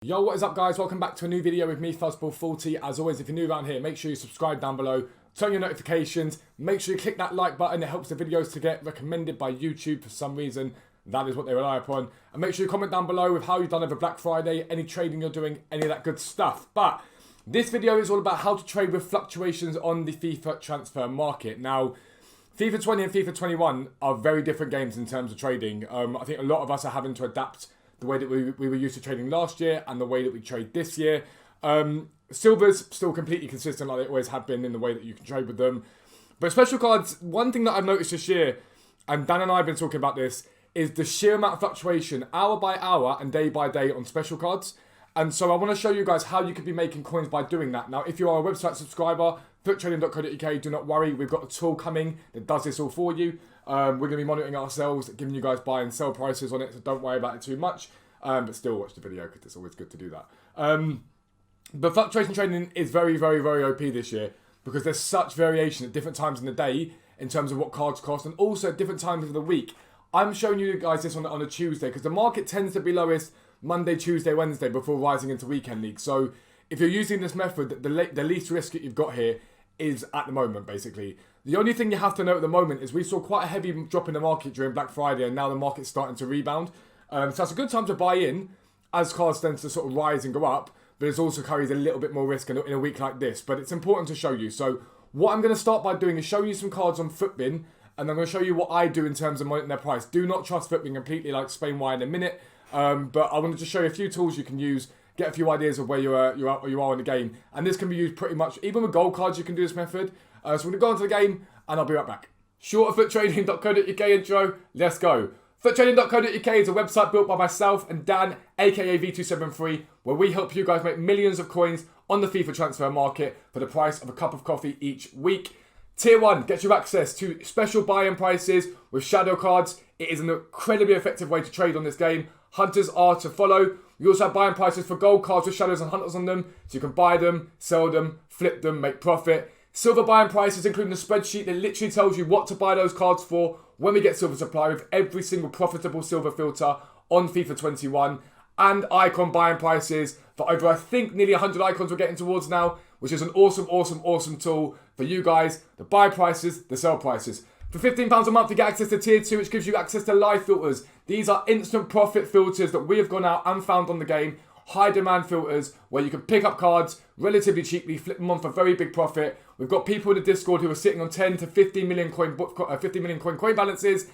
Yo, what is up guys? Welcome back to a new video with me, Fuzzball40. As always, if you're new around here, make sure you subscribe down below, turn your notifications, make sure you click that like button. It helps the videos to get recommended by YouTube for some reason. That is what they rely upon. And make sure you comment down below with how you've done over Black Friday, any trading you're doing, any of that good stuff. But this video is all about how to trade with fluctuations on the FIFA transfer market. Now, FIFA 20 and FIFA 21 are very different games in terms of trading. I think a lot of us are having to adapt the way that we were used to trading last year and the way that we trade this year. Silver's still completely consistent like they always have been in the way that you can trade with them. But special cards, one thing that I've noticed this year, and Dan and I have been talking about this, is the sheer amount of fluctuation hour by hour and day by day on special cards. And so I want to show you guys how you could be making coins by doing that. Now, if you are a website subscriber, FUTTRADING.co.uk, do not worry. We've got a tool coming that does this all for you. We're going to be monitoring ourselves, giving you guys buy and sell prices on it, so don't worry about it too much. But still watch the video because it's always good to do that. But fluctuation trading is very, very, very OP this year because there's such variation at different times in the day in terms of what cards cost and also at different times of the week. I'm showing you guys this on a Tuesday because the market tends to be lowest Monday, Tuesday, Wednesday before rising into weekend league. So if you're using this method, the least risk that you've got here is at the moment, basically. The only thing you have to know at the moment is we saw quite a heavy drop in the market during Black Friday and now the market's starting to rebound. So that's a good time to buy in as cards tend to sort of rise and go up, but it also carries a little bit more risk in a week like this. But it's important to show you. So what I'm going to start by doing is show you some cards on FUTBIN, and I'm going to show you what I do in terms of monitoring their price. Do not trust FUTBIN completely, like explain why in a minute. But I wanted to show you a few tools you can use, get a few ideas of where you are in the game. And this can be used pretty much, even with gold cards you can do this method. So we're going to go into the game and I'll be right back. Short of FUTTRADING.co.uk intro, let's go. FUTTRADING.co.uk is a website built by myself and Dan, aka V273, where we help you guys make millions of coins on the FIFA transfer market for the price of a cup of coffee each week. Tier 1 gets you access to special buy-in prices with shadow cards. It is an incredibly effective way to trade on this game. Hunters are to follow. We also have buy-in prices for gold cards with shadows and hunters on them, so you can buy them, sell them, flip them, make profit. Silver buy-in prices, including a spreadsheet that literally tells you what to buy those cards for when we get silver supply with every single profitable silver filter on FIFA 21. And icon buy-in prices for over, I think, nearly 100 icons we're getting towards now, which is an awesome, awesome, awesome tool for you guys. The buy prices, the sell prices. For £15 a month, you get access to Tier 2, which gives you access to live filters. These are instant profit filters that we have gone out and found on the game. High demand filters where you can pick up cards relatively cheaply, flip them on for very big profit. We've got people in the Discord who are sitting on 10 to 50 million coin coin balances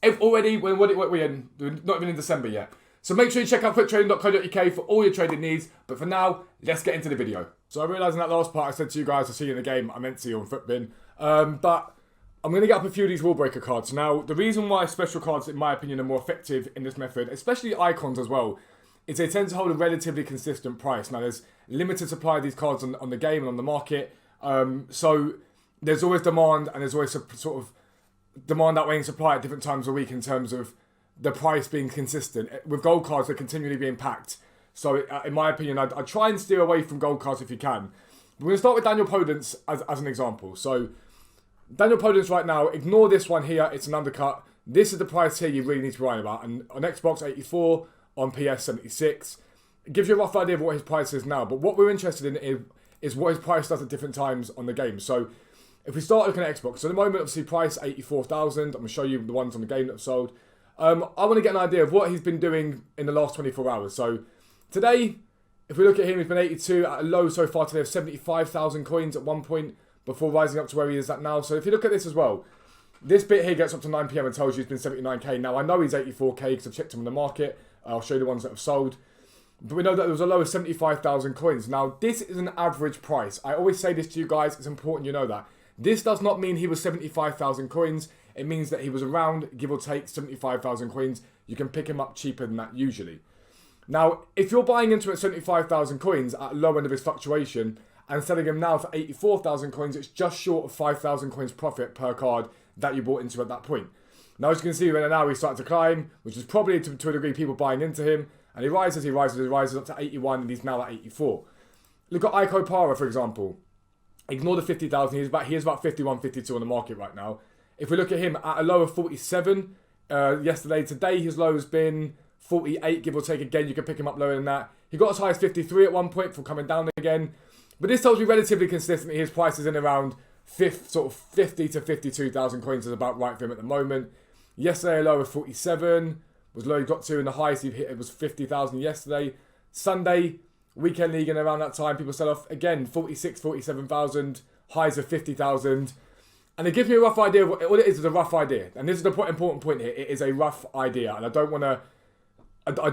already. What are we in? We're not even in December yet. So make sure you check out FUTTRADING.co.uk for all your trading needs. But for now, let's get into the video. So I realised in that last part I said to you guys to see you in the game, I meant to see you on FUTBIN. But I'm going to get up a few of these rule breaker cards. Now, the reason why special cards, in my opinion, are more effective in this method, especially icons as well, is they tend to hold a relatively consistent price. Now, there's limited supply of these cards on the game and on the market. So there's always demand and there's always a sort of demand outweighing supply at different times of the week in terms of the price being consistent. With gold cards, they're continually being packed. So in my opinion, I'd try and steer away from gold cards if you can. We're going to start with Daniel Podence as an example. So Daniel Podence right now, ignore this one here. It's an undercut. This is the price here you really need to worry about. And on Xbox, 84. On PS, 76. It gives you a rough idea of what his price is now. But what we're interested in is what his price does at different times on the game. So if we start looking at Xbox, so at the moment, obviously, price 84,000. I'm going to show you the ones on the game that have sold. I want to get an idea of what he's been doing in the last 24 hours. So today, if we look at him, he's been 82 at a low so far today of 75,000 coins at one point before rising up to where he is at now. So if you look at this as well, this bit here gets up to 9 PM and tells you he's been 79k. Now, I know he's 84k because I've checked him on the market. I'll show you the ones that have sold. But we know that there was a low of 75,000 coins. Now, this is an average price. I always say this to you guys. It's important you know that. This does not mean he was 75,000 coins. It means that he was around, give or take, 75,000 coins. You can pick him up cheaper than that usually. Now, if you're buying into it 75,000 coins at a low end of his fluctuation and selling him now for 84,000 coins, it's just short of 5,000 coins profit per card that you bought into at that point. Now, as you can see, right now he's starting to climb, which is probably to a degree people buying into him. And he rises up to 81, and he's now at 84. Look at Iko Para, for example. Ignore the 50,000. He is about 51, 52 on the market right now. If we look at him at a low of 47 yesterday, today his low has been 48, give or take. Again, you can pick him up lower than that. He got as high as 53 at one point before coming down again. But this tells me relatively consistently his price is in around sort of 50 to 52,000 coins is about right for him at the moment. Yesterday a low of 47 was low he got to, and the highest he hit it was 50,000 yesterday. Sunday, weekend league, and around that time people sell off again 46, 47,000, highs of 50,000. And it gives me a rough idea of what all it is a rough idea. And this is the important point here. It is a rough idea. And I don't want to...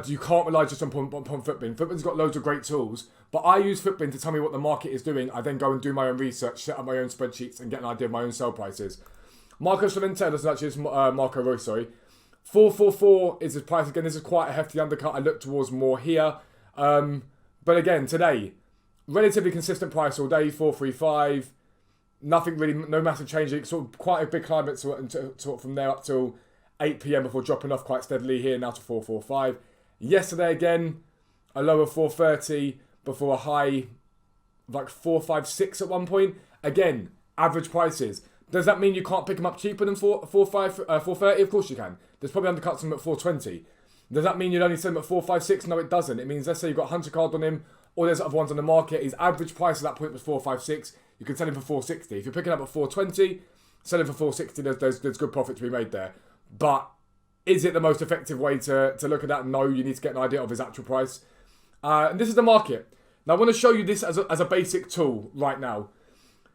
you can't rely just on FUTTRADING. FUTTRADING's got loads of great tools. But I use FUTTRADING to tell me what the market is doing. I then go and do my own research, set up my own spreadsheets, and get an idea of my own sell prices. Marco Solente, this is actually Marco Royce, sorry. 444 is his price. Again, this is quite a hefty undercut. I look towards more here. But again, today, relatively consistent price all day, 435. Nothing really, no massive change. Sort of quite a big climb sort of from there up till 8 p.m. before dropping off quite steadily here now to 445. Yesterday again, a low of 430 before a high like 456 at one point. Again, average prices. Does that mean you can't pick them up cheaper than 430? Of course you can. There's probably undercuts them at 420. Does that mean you'd only sell them at 456? No, it doesn't. It means, let's say you've got a Hunter card on him, or there's other ones on the market. His average price at that point was 456. You can sell him for 460. If you're picking up at 420, sell him for 460. There's good profit to be made there. But is it the most effective way to look at that? No, you need to get an idea of his actual price. And this is the market. Now I want to show you this as a basic tool right now.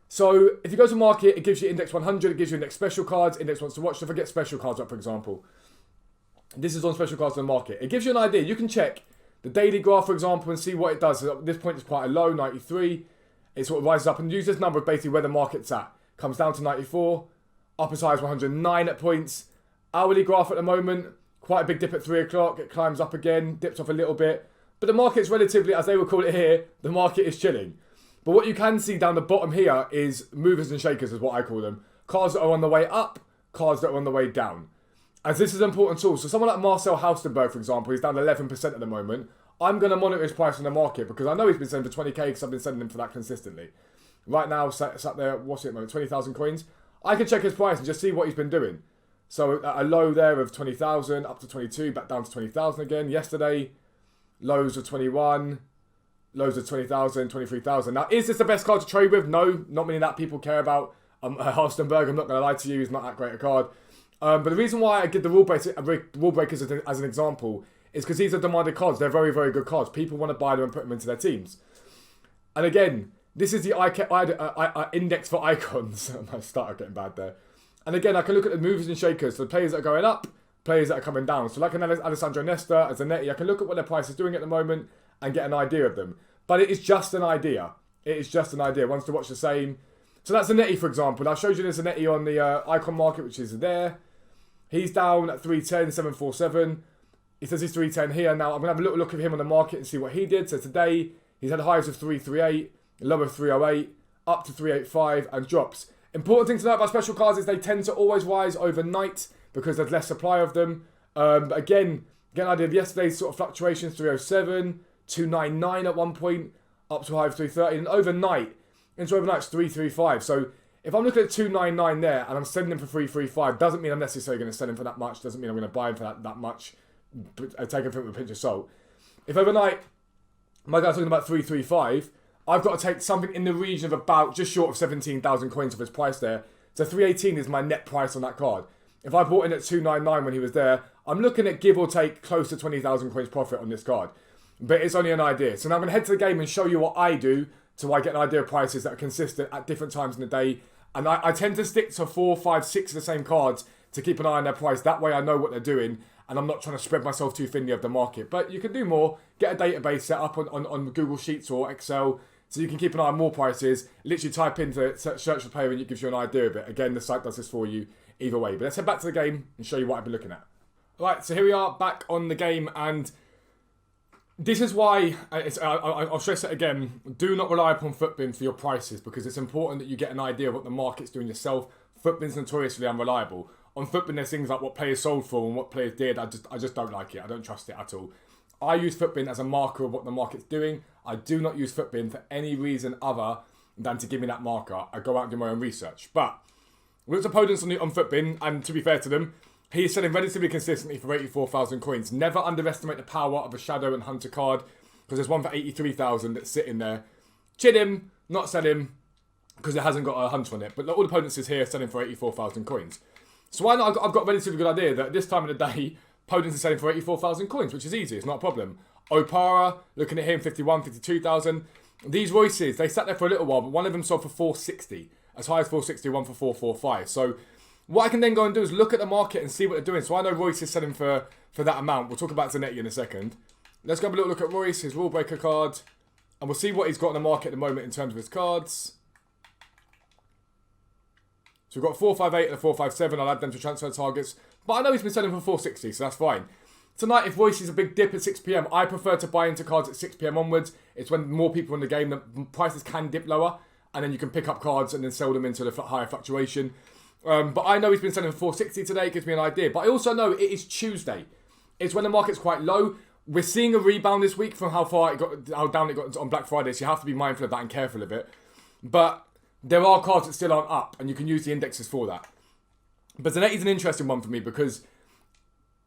So if you go to market, it gives you index 100, it gives you index special cards, index wants to watch. So if I get special cards up, for example, this is on special cards in the market. It gives you an idea. You can check the daily graph, for example, and see what it does. So at this point, it's quite a low, 93. It sort of rises up and use this number of basically where the market's at. Comes down to 94, up as high as 109 at points. Hourly graph at the moment, quite a big dip at 3 o'clock. It climbs up again, dips off a little bit. But the market's relatively, as they would call it here, the market is chilling. But what you can see down the bottom here is movers and shakers is what I call them. Cards that are on the way up, cards that are on the way down. As this is an important tool. So someone like Marcel Haustenberg, for example, he's down 11% at the moment. I'm going to monitor his price in the market because I know he's been selling for 20k because I've been sending him for that consistently. Right now, sat there, what's it at the moment, 20,000 coins. I can check his price and just see what he's been doing. So a low there of 20,000, up to 22, back down to 20,000 again. Yesterday, lows of 21, lows of 20,000, 23,000. Now, is this the best card to trade with? No, not many that people care about. Haustenberg, I'm not going to lie to you, he's not that great a card. But the reason why I give the rule breakers as an example is because these are demanded cards. They're very, very good cards. People want to buy them and put them into their teams. And again, this is the index for icons. My starter getting bad there. And again, I can look at the movers and shakers. So the players that are going up, players that are coming down. So like an Alessandro Nesta, a Zanetti, I can look at what their price is doing at the moment and get an idea of them. But it is just an idea. It is just an idea. One's to watch the same. So that's Zanetti, for example. I showed you the Zanetti on the icon market, which is there. He's down at 310, 747. He says he's 310 here. Now, I'm going to have a little look at him on the market and see what he did. So today, he's had highs of 338, low of 308, up to 385, and drops. Important thing to note about special cards is they tend to always rise overnight because there's less supply of them. But again, get an idea of yesterday's sort of fluctuations, 307, 299 at one point, up to a high of 330. And overnight, into overnight, it's 335. So if I'm looking at 299 there and I'm selling him for 335, doesn't mean I'm necessarily going to sell him for that much. Doesn't mean I'm going to buy him for that much. I take him with a pinch of salt. If overnight, my guy's talking about 335, I've got to take something in the region of about just short of 17,000 coins of his price there. So 318 is my net price on that card. If I bought in at 299 when he was there, I'm looking at give or take close to 20,000 coins profit on this card. But it's only an idea. So now I'm going to head to the game and show you what I do so I get an idea of prices that are consistent at different times in the day. And I tend to stick to 4, 5, 6 of the same cards to keep an eye on their price. That way I know what they're doing and I'm not trying to spread myself too thinly of the market. But you can do more. Get a database set up on Google Sheets or Excel so you can keep an eye on more prices. Literally type into search for player and it gives you an idea of it. Again, the site does this for you either way. But let's head back to the game and show you what I've been looking at. Alright, so here we are back on the game, and this is why, I'll stress it again, do not rely upon FUTTRADING for your prices because it's important that you get an idea of what the market's doing yourself. FUTTRADING's notoriously unreliable. On FUTTRADING there's things like what players sold for and what players did. I just don't like it. I don't trust it at all. I use FUTTRADING as a marker of what the market's doing. I do not use FUTTRADING for any reason other than to give me that marker. I go out and do my own research. But with his opponents on FUTTRADING, and to be fair to them, he is selling relatively consistently for 84,000 coins. Never underestimate the power of a Shadow and Hunter card. because there's one for 83,000 that's sitting there. Chid him, not sell him, because it hasn't got a hunter on it. But all the opponents is here selling for 84,000 coins. So I've got a relatively good idea that at this time of the day, opponents are selling for 84,000 coins, which is easy. It's not a problem. Opara, looking at him, 51, 52,000. These Royces, they sat there for a little while, but one of them sold for 460. As high as 460, one for 445. So what I can then go and do is look at the market and see what they're doing. So I know Royce is selling for that amount. We'll talk about Zanetti in a second. Let's go have a little look at Royce, his rule breaker card. And we'll see what he's got in the market at the moment in terms of his cards. So we've got 458 and a 457. I'll add them to transfer targets. But I know he's been selling for 460, so that's fine. Tonight, if Royce is a big dip at 6 PM, I prefer to buy into cards at 6 PM onwards. It's when more people in the game, the prices can dip lower. And then you can pick up cards and then sell them into the higher fluctuation. But I know he's been selling for 460 today. It gives me an idea. But I also know it is Tuesday. It's when the market's quite low. We're seeing a rebound this week from how down it got on Black Friday. So you have to be mindful of that and careful of it. But there are cards that still aren't up, and you can use the indexes for that. But Zanetti's an interesting one for me because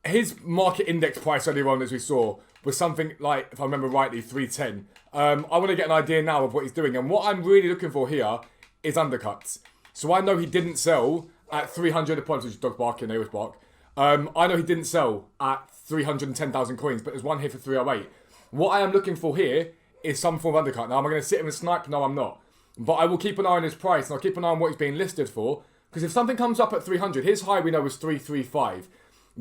his market index price earlier on, as we saw, was something like, if I remember rightly, 310. I want to get an idea now of what he's doing. And what I'm really looking for here is undercuts. So I know he didn't sell at 300. Apologies, dog barking, they always bark. I know he didn't sell at 310,000 coins, but there's one here for 308. What I am looking for here is some form of undercut. Now, am I going to sit him and snipe? No, I'm not. But I will keep an eye on his price, and I'll keep an eye on what he's being listed for. Because if something comes up at 300, his high we know was 335.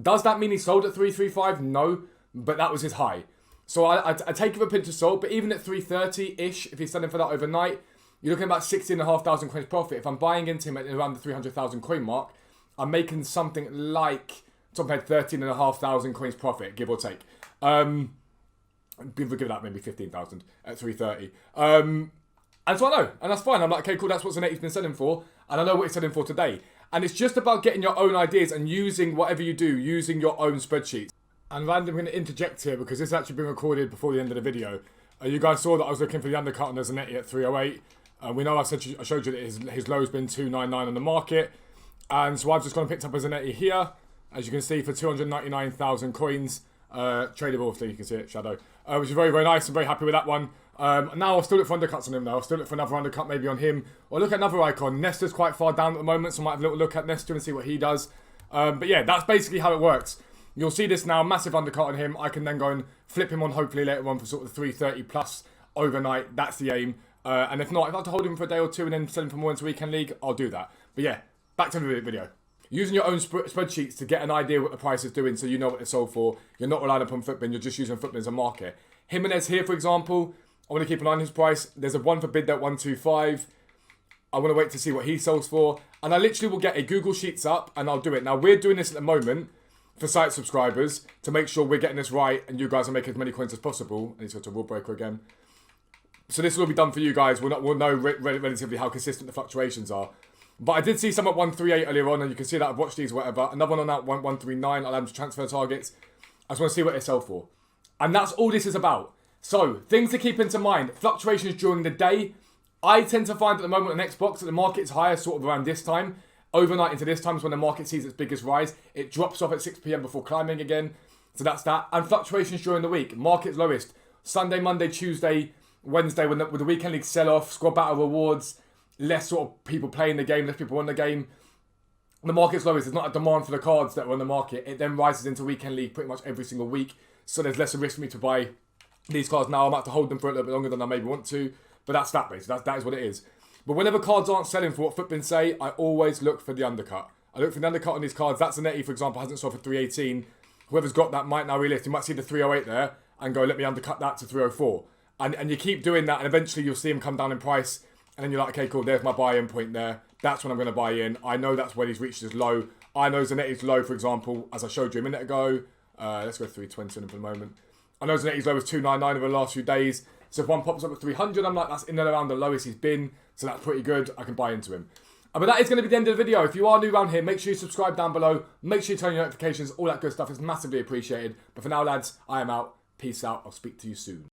Does that mean he sold at 335? No, but that was his high. So I take it with a pinch of salt, but even at 330-ish, if he's selling for that overnight, you're looking at about 16,500 coins profit. If I'm buying into him at around the 300,000 coin mark, I'm making something like, top of head, 13,500 coins profit, give or take. Give that maybe 15,000 at 330. And so I know, and that's fine. I'm like, okay, cool, that's what Zanetti's been selling for, and I know what he's selling for today. And it's just about getting your own ideas and using whatever you do, using your own spreadsheets. And I'm going to interject here because this has actually been recorded before the end of the video. You guys saw that I was looking for the undercut on the Zanetti at 308. We know I showed you that his low has been 299 on the market. And so I've just gone and picked up a Zanetti here, as you can see, for 299,000 coins. Tradable, so you can see it, shadow. Which is very, very nice. I'm very happy with that one. Now I'll still look for undercuts on him though. I'll still look for another undercut maybe on him. Or look at another icon. Nestor's quite far down at the moment, so I might have a little look at Nestor and see what he does. But yeah, that's basically how it works. You'll see this now, massive undercut on him. I can then go and flip him on hopefully later on for sort of 330 plus overnight. That's the aim. And if not, if I have to hold him for a day or two and then sell him for more into Weekend League, I'll do that. But yeah, back to the video. Using your own spreadsheets to get an idea what the price is doing so you know what they're sold for. You're not relying upon Footbin, you're just using Footbin as a market. Jimenez here, for example, I want to keep an eye on his price. There's a one for bid at 125. I want to wait to see what he sells for. And I literally will get a Google Sheets up and I'll do it. Now, we're doing this at the moment for site subscribers to make sure we're getting this right and you guys are making as many coins as possible. And he's got a rule breaker again. So this will all be done for you guys. We'll know relatively how consistent the fluctuations are. But I did see some at 138 earlier on, and you can see that I've watched these, whatever. Another one on that 139. I'll add to transfer targets. I just want to see what they sell for. And that's all this is about. So, things to keep into mind. Fluctuations during the day. I tend to find at the moment on Xbox that the market is higher sort of around this time. Overnight into this time is when the market sees its biggest rise. It drops off at 6 PM before climbing again. So that's that. And fluctuations during the week. Market's lowest. Sunday, Monday, Tuesday, Wednesday, when the Weekend League sell off, squad battle rewards, less sort of people playing the game, less people on the game. The market's lowest. There's not a demand for the cards that are on the market. It then rises into Weekend League pretty much every single week. So there's less of a risk for me to buy these cards now. I might have to hold them for a little bit longer than I maybe want to. But that's that, basically. That is what it is. But whenever cards aren't selling for what Footbin say, I always look for the undercut. I look for the undercut on these cards. That's Zanetti, for example, hasn't sold for 318. Whoever's got that might now relist. You might see the 308 there and go, let me undercut that to 304. And you keep doing that, and eventually you'll see him come down in price. And then you're like, okay, cool, there's my buy-in point there. That's when I'm going to buy in. I know that's when he's reached his low. I know Zanetti's low, for example, as I showed you a minute ago. Let's go 320 on him for the moment. I know Zanetti's low was 299 over the last few days. So if one pops up at 300, I'm like, that's in and around the lowest he's been. So that's pretty good. I can buy into him. But that is going to be the end of the video. If you are new around here, make sure you subscribe down below. Make sure you turn on your notifications. All that good stuff is massively appreciated. But for now, lads, I am out. Peace out. I'll speak to you soon.